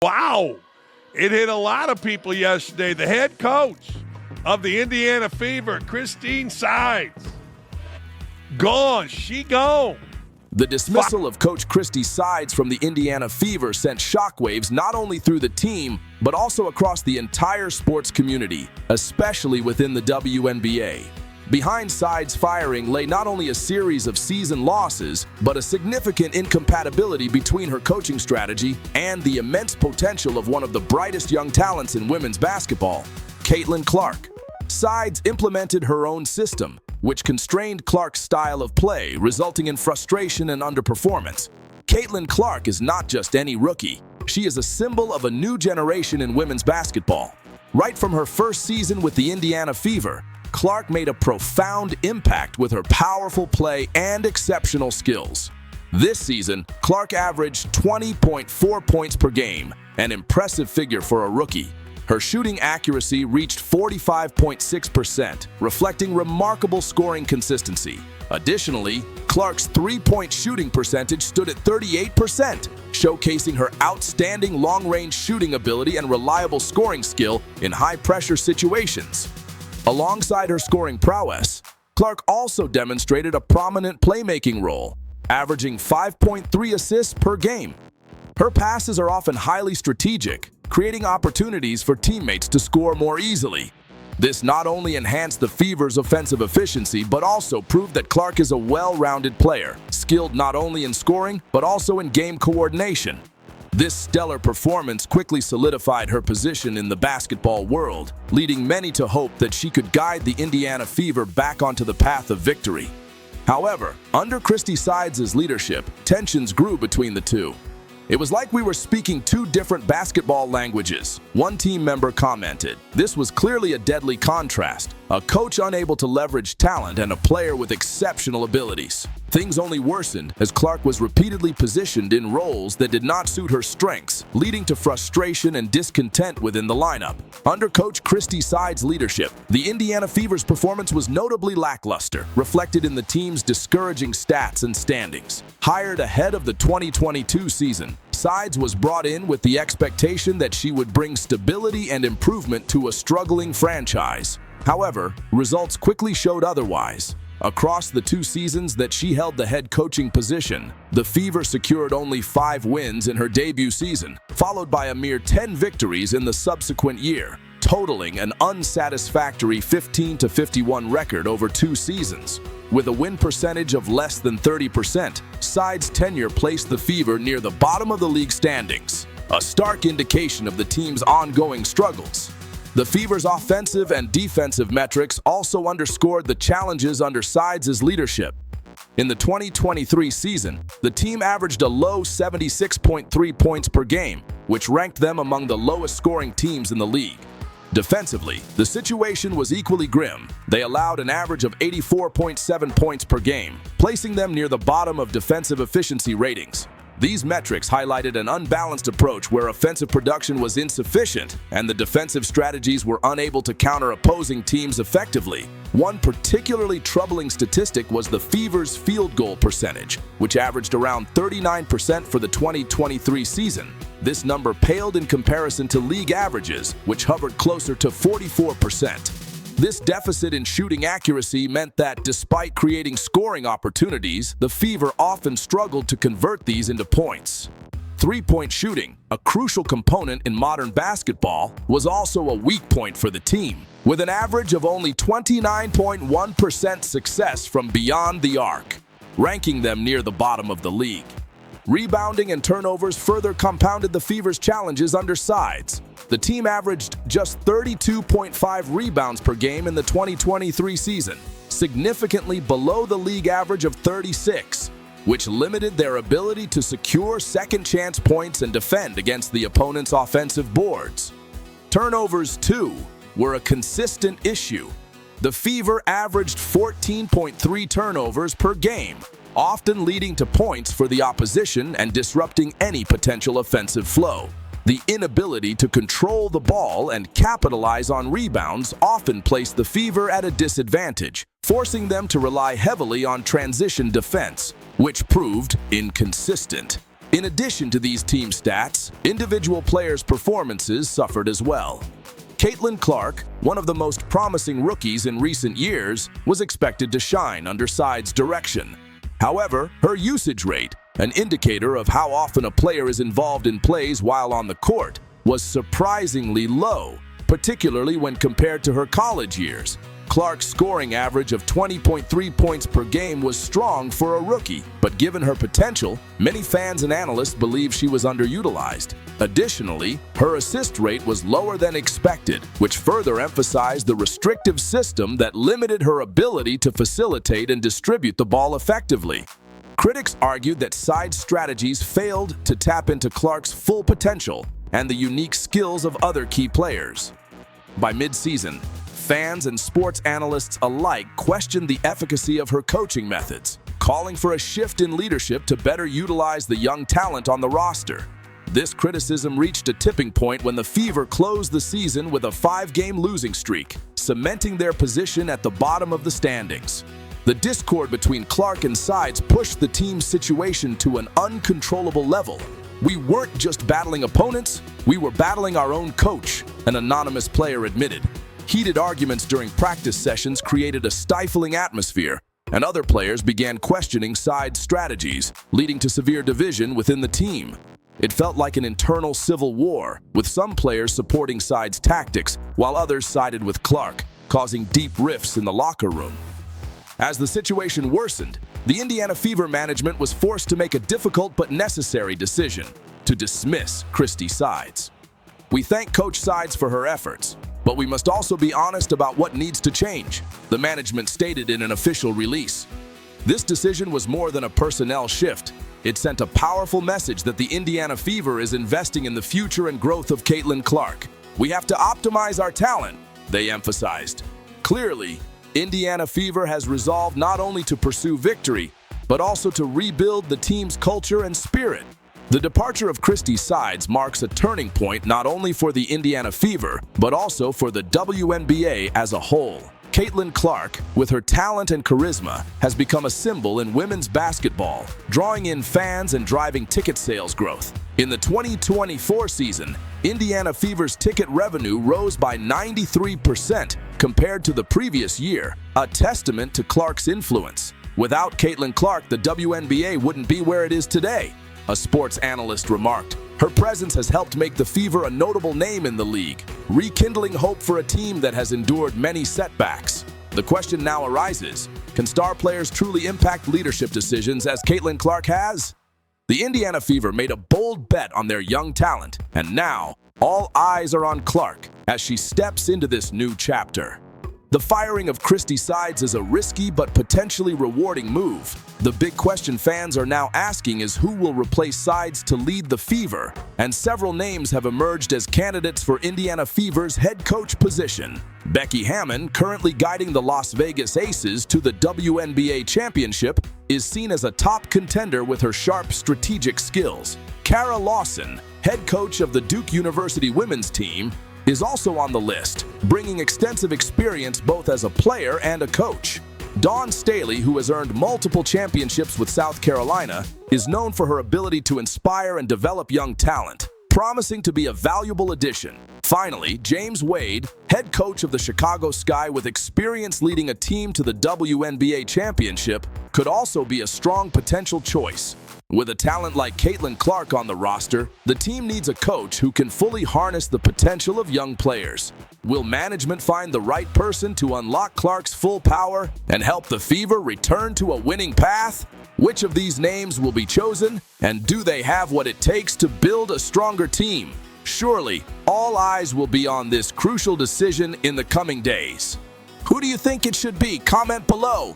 Wow. It hit a lot of people yesterday. The head coach of the Indiana Fever, Christie Sides, gone. She gone. The dismissal of Coach Christie Sides from the Indiana Fever sent shockwaves not only through the team, but also across the entire sports community, especially within the WNBA. Behind Sides' firing lay not only a series of season losses, but a significant incompatibility between her coaching strategy and the immense potential of one of the brightest young talents in women's basketball, Caitlin Clark. Sides implemented her own system, which constrained Clark's style of play, resulting in frustration and underperformance. Caitlin Clark is not just any rookie. She is a symbol of a new generation in women's basketball. Right from her first season with the Indiana Fever, Clark made a profound impact with her powerful play and exceptional skills. This season, Clark averaged 20.4 points per game, an impressive figure for a rookie. Her shooting accuracy reached 45.6%, reflecting remarkable scoring consistency. Additionally, Clark's three-point shooting percentage stood at 38%, showcasing her outstanding long-range shooting ability and reliable scoring skill in high-pressure situations. Alongside her scoring prowess, Clark also demonstrated a prominent playmaking role, averaging 5.3 assists per game. Her passes are often highly strategic, creating opportunities for teammates to score more easily. This not only enhanced the Fever's offensive efficiency, but also proved that Clark is a well-rounded player, skilled not only in scoring, but also in game coordination. This stellar performance quickly solidified her position in the basketball world, leading many to hope that she could guide the Indiana Fever back onto the path of victory. However, under Christie Sides' leadership, tensions grew between the two. It was like we were speaking two different basketball languages. One team member commented, "This was clearly a deadly contrast, a coach unable to leverage talent and a player with exceptional abilities." Things only worsened as Clark was repeatedly positioned in roles that did not suit her strengths, leading to frustration and discontent within the lineup. Under Coach Christie Sides' leadership, the Indiana Fever's performance was notably lackluster, reflected in the team's discouraging stats and standings. Hired ahead of the 2022 season, Sides was brought in with the expectation that she would bring stability and improvement to a struggling franchise. However, results quickly showed otherwise. Across the 2 seasons that she held the head coaching position, the Fever secured only 5 wins in her debut season, followed by a mere 10 victories in the subsequent year, totaling an unsatisfactory 15-51 record over 2 seasons. With a win percentage of less than 30%, Sides' tenure placed the Fever near the bottom of the league standings, a stark indication of the team's ongoing struggles. The Fever's offensive and defensive metrics also underscored the challenges under Sides' leadership. In the 2023 season, the team averaged a low 76.3 points per game, which ranked them among the lowest-scoring teams in the league. Defensively, the situation was equally grim. They allowed an average of 84.7 points per game, placing them near the bottom of defensive efficiency ratings. These metrics highlighted an unbalanced approach where offensive production was insufficient and the defensive strategies were unable to counter opposing teams effectively. One particularly troubling statistic was the Fever's field goal percentage, which averaged around 39% for the 2023 season. This number paled in comparison to league averages, which hovered closer to 44%. This deficit in shooting accuracy meant that, despite creating scoring opportunities, the Fever often struggled to convert these into points. Three-point shooting, a crucial component in modern basketball, was also a weak point for the team, with an average of only 29.1% success from beyond the arc, ranking them near the bottom of the league. Rebounding and turnovers further compounded the Fever's challenges under Sides. The team averaged just 32.5 rebounds per game in the 2023 season, significantly below the league average of 36, which limited their ability to secure second-chance points and defend against the opponent's offensive boards. Turnovers, too, were a consistent issue. The Fever averaged 14.3 turnovers per game, often leading to points for the opposition and disrupting any potential offensive flow. The inability to control the ball and capitalize on rebounds often placed the Fever at a disadvantage, forcing them to rely heavily on transition defense, which proved inconsistent. In addition to these team stats, individual players' performances suffered as well. Caitlin Clark, one of the most promising rookies in recent years, was expected to shine under Sides' direction. However, her usage rate, an indicator of how often a player is involved in plays while on the court, was surprisingly low, particularly when compared to her college years. Clark's scoring average of 20.3 points per game was strong for a rookie, but given her potential, many fans and analysts believe she was underutilized. Additionally, her assist rate was lower than expected, which further emphasized the restrictive system that limited her ability to facilitate and distribute the ball effectively. Critics argued that Sides' strategies failed to tap into Clark's full potential and the unique skills of other key players. By mid-season, fans and sports analysts alike questioned the efficacy of her coaching methods, calling for a shift in leadership to better utilize the young talent on the roster. This criticism reached a tipping point when the Fever closed the season with a 5-game losing streak, cementing their position at the bottom of the standings. The discord between Clark and Sides pushed the team's situation to an uncontrollable level. "We weren't just battling opponents, we were battling our own coach," an anonymous player admitted. Heated arguments during practice sessions created a stifling atmosphere, and other players began questioning Sides' strategies, leading to severe division within the team. It felt like an internal civil war, with some players supporting Sides' tactics, while others sided with Clark, causing deep rifts in the locker room. As the situation worsened, the Indiana Fever management was forced to make a difficult but necessary decision: to dismiss Christie Sides. "We thank Coach Sides for her efforts, but we must also be honest about what needs to change," the management stated in an official release. This decision was more than a personnel shift. It sent a powerful message that the Indiana Fever is investing in the future and growth of Caitlin Clark. "We have to optimize our talent," they emphasized. Clearly, Indiana Fever has resolved not only to pursue victory, but also to rebuild the team's culture and spirit. The departure of Christie Sides marks a turning point not only for the Indiana Fever, but also for the WNBA as a whole. Caitlin Clark, with her talent and charisma, has become a symbol in women's basketball, drawing in fans and driving ticket sales growth. In the 2024 season, Indiana Fever's ticket revenue rose by 93% compared to the previous year, a testament to Clark's influence. "Without Caitlin Clark, the WNBA wouldn't be where it is today," a sports analyst remarked. "Her presence has helped make the Fever a notable name in the league, rekindling hope for a team that has endured many setbacks." The question now arises: can star players truly impact leadership decisions as Caitlin Clark has? The Indiana Fever made a bold bet on their young talent, and now all eyes are on Clark as she steps into this new chapter. The firing of Christie Sides is a risky but potentially rewarding move. The big question fans are now asking is who will replace Sides to lead the Fever, and several names have emerged as candidates for Indiana Fever's head coach position. Becky Hammon, currently guiding the Las Vegas Aces to the WNBA championship, is seen as a top contender with her sharp strategic skills. Kara Lawson, head coach of the Duke University women's team, is also on the list, bringing extensive experience both as a player and a coach. Dawn Staley, who has earned multiple championships with South Carolina, is known for her ability to inspire and develop young talent, promising to be a valuable addition. Finally, James Wade, head coach of the Chicago Sky with experience leading a team to the WNBA championship, could also be a strong potential choice. With a talent like Caitlin Clark on the roster, the team needs a coach who can fully harness the potential of young players. Will management find the right person to unlock Clark's full power and help the Fever return to a winning path? Which of these names will be chosen, and do they have what it takes to build a stronger team? Surely, all eyes will be on this crucial decision in the coming days. Who do you think it should be? Comment below.